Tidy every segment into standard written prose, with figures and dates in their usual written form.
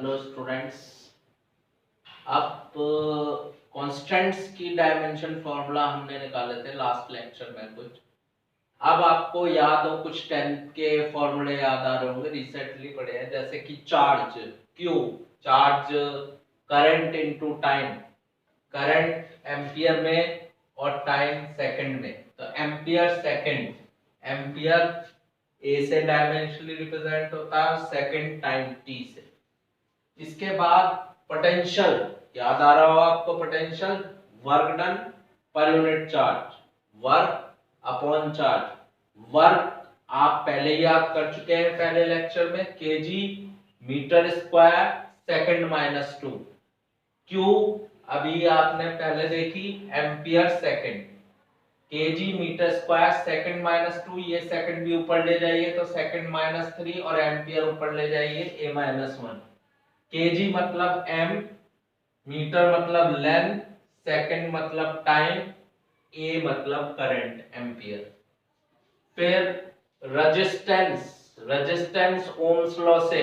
Hello students. अब constants की dimension formula हमने निकाले थे लास्ट लेक्चर में कुछ। अब आपको याद हो कुछ 10th के फॉर्मूले याद आ रहे होंगे, रिसेंटली पढ़े हैं, जैसे कि charge Q, charge current into time, current ampere में और टाइम सेकंड में। तो एम्पियर सेकंड, एम्पियर ए से डायमेंशनली रिप्रेजेंट होता है, सेकंड टाइम टी से। इसके बाद पोटेंशियल याद आ रहा होगा आपको, potential work done per unit charge, work upon charge. Work आप पहले ही याद कर चुके हैं पहले लेक्चर में, KG metre square second minus 2। Q अभी आपने पहले देखी, ampere second, KG metre square second minus 2, ये सेकंड भी ऊपर ले जाइए तो सेकंड माइनस 3 और एम्पियर ऊपर ले जाइए ए माइनस 1। केजी मतलब एम, मीटर मतलब लेंथ, सेकंड मतलब टाइम, ए मतलब करंट एम्पियर। फिर रेजिस्टेंस, रेजिस्टेंस ओम्स लॉ से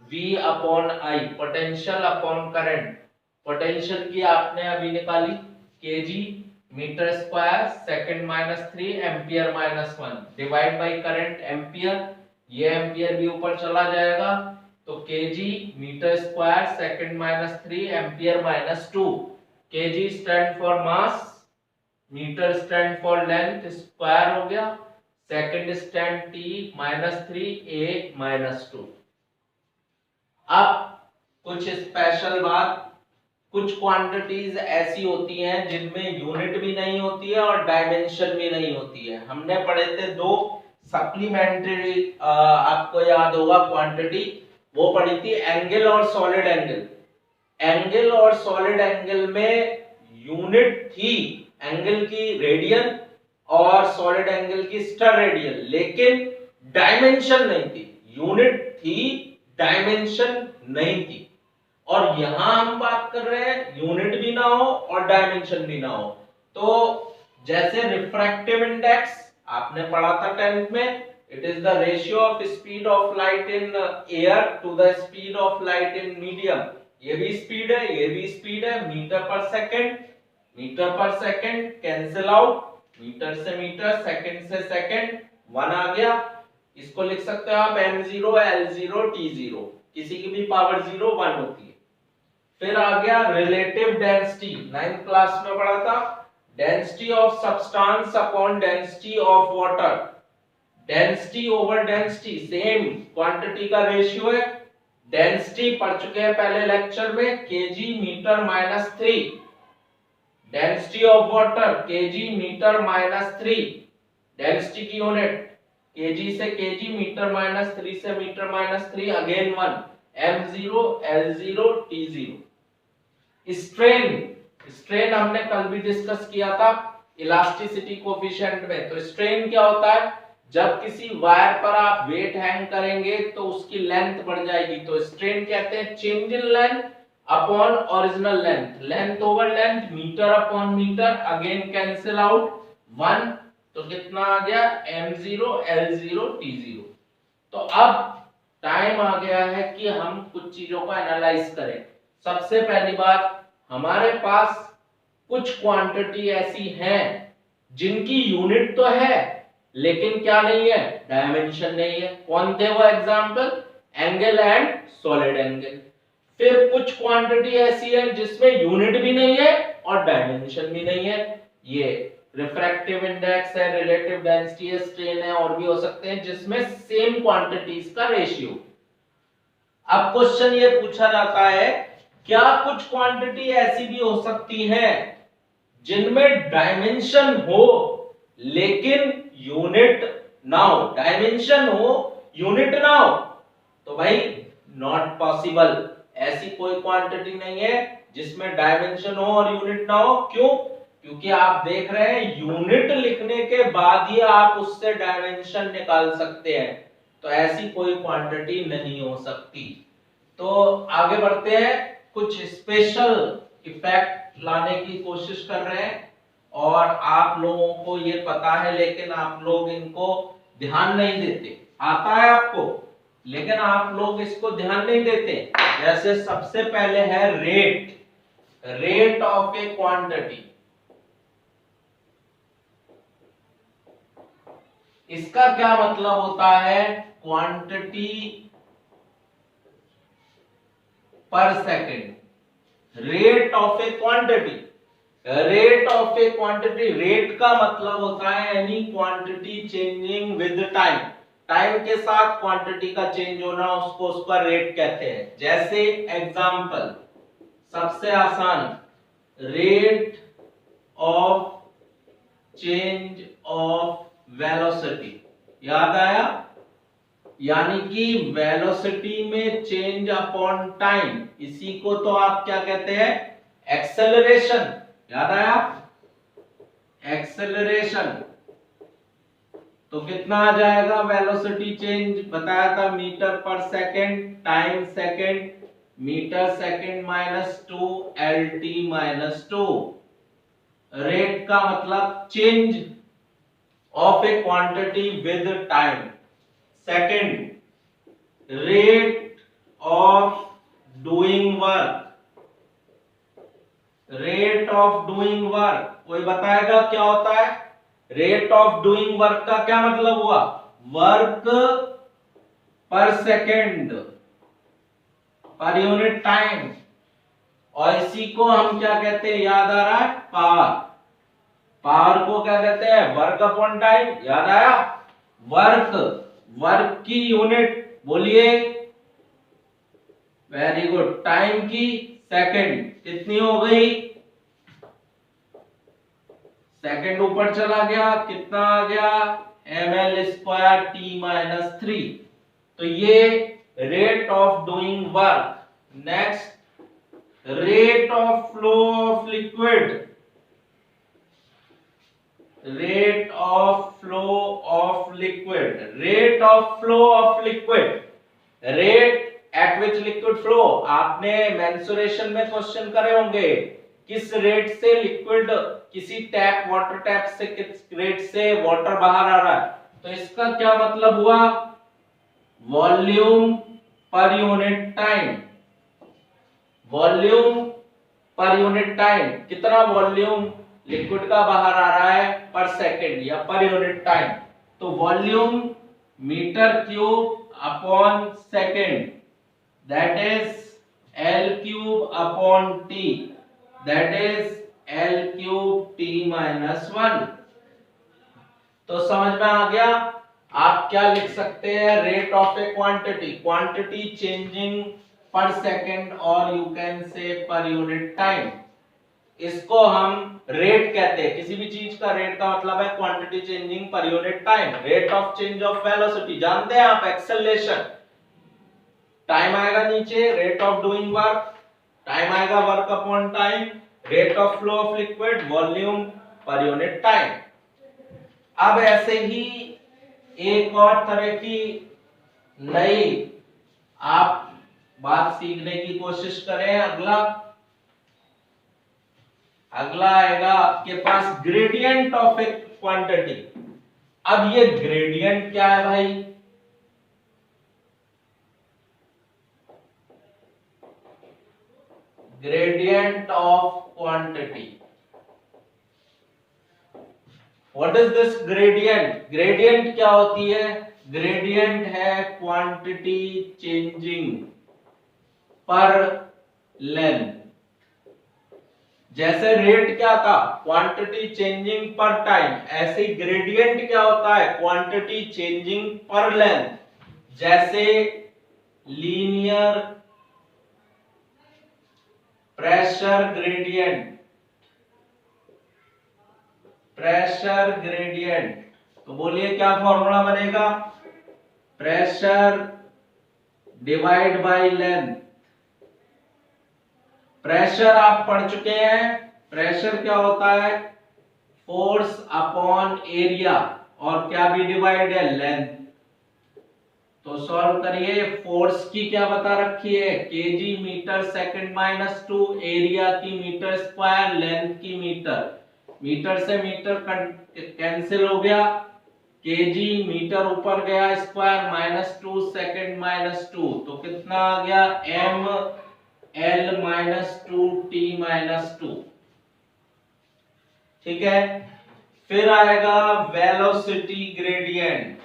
V upon I, potential upon current. Potential की आपने अभी निकाली, KG metre square second minus 3 ampere minus 1 divide by current ampere, ये एम्पियर भी ऊपर चला जाएगा तो KG metre square second minus 3 ampere minus 2। KG stand for mass, metre stand for length, square हो गया, second stand T minus 3 A minus 2। अब कुछ स्पेशल बात, कुछ क्वांटिटीज ऐसी होती हैं जिनमें यूनिट भी नहीं होती है और डायमेंशन भी नहीं होती है। हमने पढ़े थे दो सप्लीमेंट्री, आपको याद होगा क्वांटिटी, वो पढ़ी थी एंगल और सॉलिड एंगल। एंगल और सॉलिड एंगल में यूनिट थी एंगल की रेडियन और सॉलिड एंगल की स्टेरेडियन, लेकिन डायमेंशन नहीं थी। यूनिट थी, डायमेंशन नहीं थी। और यहां हम बात कर रहे हैं यूनिट भी ना हो और डायमेंशन भी ना हो। तो जैसे रिफ्रैक्टिव इंडेक्स आपने पढ़ा था 10th में, it is the ratio of speed of light in air to the speed of light in medium. ये भी स्पीड है, ये भी स्पीड है, मीटर पर सेकंड, मीटर पर सेकंड कैंसिल आउट, मीटर से मीटर, सेकंड से सेकंड, 1 आ गया। इसको लिख सकते हो आप m0 l0 t0, किसी की भी पावर 0 1 होती है। फिर आ गया रिलेटिव डेंसिटी, 9th क्लास में पढ़ा था, density of substance upon density of water. Density over density same quantity का रेशियो है। डेंसिटी पढ़ चुके हैं पहले लेक्चर में, KG metre minus 3। Density of water KG metre minus 3, density की यूनिट केजी से केजी, मीटर माइनस 3 से metre minus 3, again 1, m0 l0 t0। Strain, strain हमने कल भी डिस्कस किया था इलास्टिसिटी कोफिशिएंट में। तो स्ट्रेन क्या होता है, जब किसी वायर पर आप वेट हैंग करेंगे तो उसकी लेंथ बढ़ जाएगी, तो स्ट्रेन कहते हैं change in length upon original length, length over length, metre upon metre, again cancel out 1, तो कितना आ गया m0 l0 t0। तो अब टाइम आ गया है कि हम कुछ चीजों को एनालाइज करें। सबसे पहली बात, हमारे पास कुछ क्वांटिटी ऐसी हैं जिनकी यूनिट तो है लेकिन क्या नहीं है, डायमेंशन नहीं है। कौन थे वो example, angle and solid angle. फिर कुछ क्वांटिटी ऐसी है जिसमें यूनिट भी नहीं है और डायमेंशन भी नहीं है, ये रिफ्रैक्टिव इंडेक्स है, रिलेटिव डेंसिटी है, स्ट्रेन है, और भी हो सकते हैं जिसमें सेम क्वांटिटीज का रेशियो। अब क्वेश्चन ये पूछा जाता है, क्या कुछ क्वांटिटी ऐसी भी हो सकती है जिनमें डायमेंशन हो लेकिन यूनिट ना हो, डायमेंशन हो यूनिट ना हो? तो भाई नॉट पॉसिबल, ऐसी कोई क्वांटिटी नहीं है जिसमें डायमेंशन हो और यूनिट ना हो। क्यों? क्योंकि आप देख रहे हैं यूनिट लिखने के बाद ही आप उससे डायमेंशन निकाल सकते हैं, तो ऐसी कोई क्वांटिटी नहीं हो सकती। तो आगे बढ़ते हैं, कुछ स्पेशल इफेक्ट लाने की कोशिश कर रहे हैं और आप लोगों को ये पता है लेकिन आप लोग इनको ध्यान नहीं देते। आता है आपको? लेकिन आप लोग इसको ध्यान नहीं देते। जैसे सबसे पहले है रेट ऑफ ए क्वांटिटी। इसका क्या मतलब होता है? क्वांटिटी पर second. Rate of a quantity, rate of a quantity, rate का मतलब होता है any quantity changing with time. Time के साथ क्वांटिटी का चेंज होना, उसको उसका रेट कहते हैं। जैसे एग्जांपल, सबसे आसान, rate of change of velocity, याद आया? यानी कि वेलोसिटी में चेंज अपॉन टाइम, इसी को तो आप क्या कहते हैं? एक्सेलरेशन। याद आया? एक्सेलरेशन। तो कितना आ जाएगा वेलोसिटी चेंज? बताया था मीटर पर second, time second, metre second minus 2 LT minus 2। Rate का मतलब change of a quantity with time. Second, rate of doing work. Rate of doing work, कोई बताएगा क्या होता है? रेट ऑफ डूइंग वर्क का क्या मतलब हुआ? वर्क पर सेकेंड, पर यूनिट टाइम। और इसी को हम क्या कहते हैं? याद आ रहा है? पावर। पावर को क्या कहते हैं? Work upon time. याद आया? वर्क, वर्क की यूनिट बोलिए। Very good. टाइम की सेकंड, कितनी हो गई? सेकंड ऊपर चला गया, कितना आ गया? ml² t minus 3। तो ये rate of doing work. Next, rate of flow of liquid. Rate of flow of liquid, rate of flow of liquid, rate at which liquid flow. आपने मेंसुरेशन में क्वेश्चन करे होंगे, किस रेट से liquid, किसी tap, water tap से किस rate से वाटर बाहर आ रहा है। तो इसका क्या मतलब हुआ? वॉल्यूम पर यूनिट टाइम। वॉल्यूम पर यूनिट टाइम, कितना वॉल्यूम लिक्विड का बाहर आ रहा है पर सेकंड या पर यूनिट टाइम। तो volume metre cube upon second, that is L cube upon T, that is L cube T minus 1। तो समझ में आ गया? आप क्या लिख सकते हैं? Rate of a quantity, quantity changing पर सेकंड, और यू कैन से पर यूनिट टाइम। इसको हम रेट कहते हैं। किसी भी चीज का रेट का मतलब है quantity changing per unit time. Rate of change of velocity जानते हैं आप? एक्सेलरेशन। टाइम आएगा नीचे, rate of doing work, time आएगा work upon time, rate of flow of liquid, volume पर यूनिट टाइम। अब ऐसे ही एक और तरह की नई आप बात सीखने की कोशिश करें। अगला आएगा आपके पास ग्रेडियंट ऑफ ए क्वांटिटी। अब ये ग्रेडियंट क्या है भाई? Gradient of quantity, what is this gradient? Gradient क्या होती है? ग्रेडियंट है क्वांटिटी चेंजिंग पर लेंथ। जैसे रेट क्या था? क्वांटिटी चेंजिंग पर टाइम, ऐसे ही ग्रेडियंट क्या होता है? क्वांटिटी चेंजिंग पर लेंथ। जैसे linear pressure gradient, pressure gradient, तो बोलिए क्या फॉर्मूला बनेगा? Pressure divide by length. Pressure आप पढ़ चुके हैं। प्रेशर क्या होता है? फोर्स अपॉन एरिया, और क्या भी डिवाइड है? लेंथ। तो सॉल्व करिए। फोर्स की क्या बता रखी है? KG metre second minus 2, area की मीटर स्क्वायर, लेंथ की मीटर। मीटर से मीटर कैंसिल हो गया, केजी मीटर ऊपर गया स्क्वायर -2 सेकंड -2 तो कितना आ गया m l -2 t -2। ठीक है, फिर आएगा वेलोसिटी ग्रेडियंट।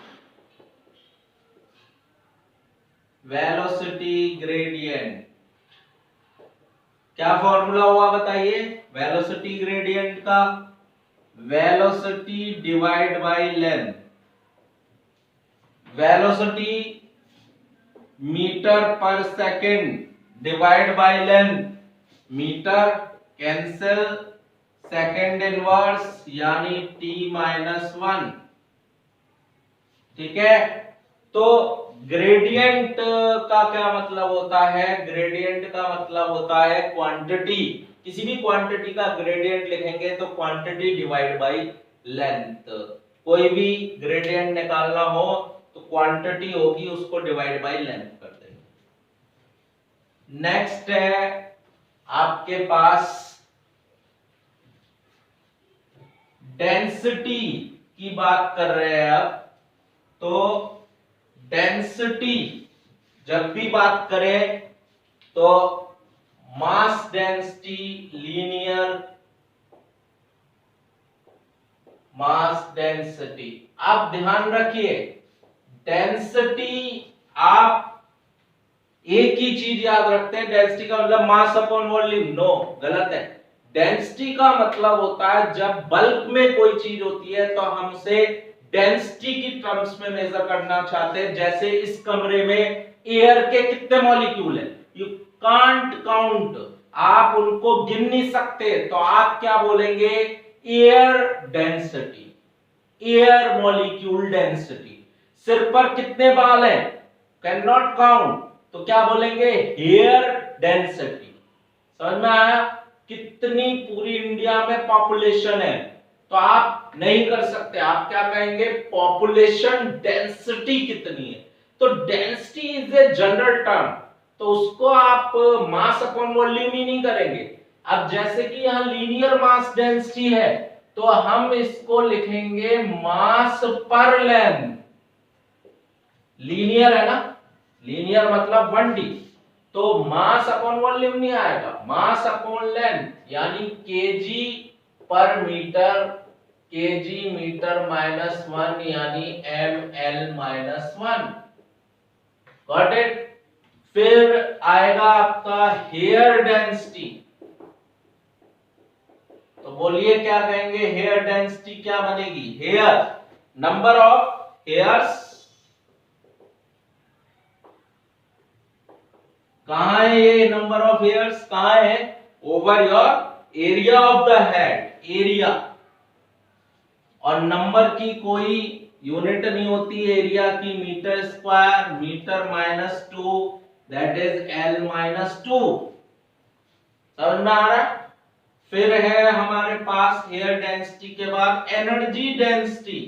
वेलोसिटी ग्रेडियंट क्या फॉर्मूला हुआ बताइए वेलोसिटी ग्रेडियंट का? Velocity divide by length. Velocity metre पर second divide by length, metre cancel, second inverse यानी t -1। ठीक है, तो ग्रेडियंट का क्या मतलब होता है? ग्रेडियंट का मतलब होता है क्वांटिटी। किसी भी क्वांटिटी का ग्रेडियंट लिखेंगे तो क्वांटिटी डिवाइड बाय लेंथ। कोई भी ग्रेडियंट निकालना हो तो क्वांटिटी होगी उसको डिवाइड बाय लेंथ कर देंगे। नेक्स्ट है आपके पास डेंसिटी की बात कर रहे हैं अब। तो डेंसिटी जब भी बात करें तो mass density, linear mass density. आप ध्यान रखिए डेंसिटी आप एक ही चीज याद रखते हैं, डेंसिटी का मतलब मास अपॉन वॉल्यूम। नो, गलत है। डेंसिटी का मतलब होता है जब बल्क में कोई चीज होती है तो हम उसे डेंसिटी की टर्म्स में मेजर करना चाहते हैं। जैसे इस कमरे में एयर के कितने मॉलिक्यूल हैं, यू कांट काउंट, आप उनको गिन नहीं सकते, तो आप क्या बोलेंगे? Air density, air molecule density. सिर पर कितने बाल हैं, कैन नॉट काउंट, तो क्या बोलेंगे? Hair density. समझ में आया? कितनी पूरी इंडिया में पॉपुलेशन है तो आप नहीं कर सकते, आप क्या कहेंगे? पॉपुलेशन डेंसिटी कितनी है। तो density is a general term, तो उसको आप मास अपॉन वॉल्यूम ही नहीं करेंगे। अब जैसे कि यहां लीनियर मास डेंसिटी है तो हम इसको लिखेंगे मास पर लेंथ। लीनियर है ना, लीनियर मतलब 1D, तो मास अपॉन वॉल्यूम नहीं आएगा, मास अपॉन लेंथ यानी केजी पर मीटर, केजी मीटर -1 यानी ml -1। Got it? फिर आएगा आपका हेयर डेंसिटी। तो बोलिए क्या कहेंगे? हेयर डेंसिटी क्या बनेगी? Hair, number of hairs. कहां है ये नंबर ऑफ हेयर्स? कहां है? Over your area of the head, area. और नंबर की कोई यूनिट नहीं होती एरिया की, metre square, metre -2 that is l -2। समझ में आ रहा है? फिर है हमारे पास एयर डेंसिटी के बाद एनर्जी डेंसिटी।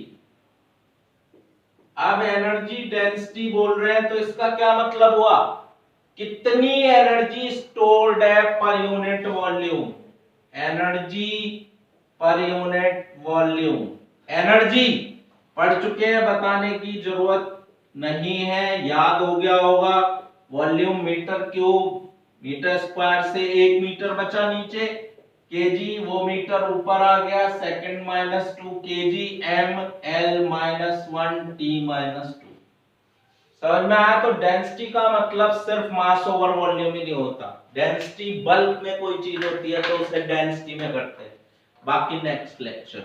अब एनर्जी डेंसिटी बोल रहे हैं तो इसका क्या मतलब हुआ? कितनी एनर्जी स्टोर्ड है per unit volume, energy per unit volume. Energy पढ़ चुके हैं, बताने की जरूरत नहीं है, याद हो गया होगा। Volume metre cube, metre square से 1 मीटर बचा नीचे, केजी वो मीटर ऊपर आ गया, second -2 KG, m l -1 t -2। समझ में आया? तो डेंसिटी का मतलब सिर्फ मास ओवर वॉल्यूम ही नहीं होता, डेंसिटी बल्क में कोई चीज होती है तो उसे डेंसिटी में करते हैं। बाकी नेक्स्ट लेक्चर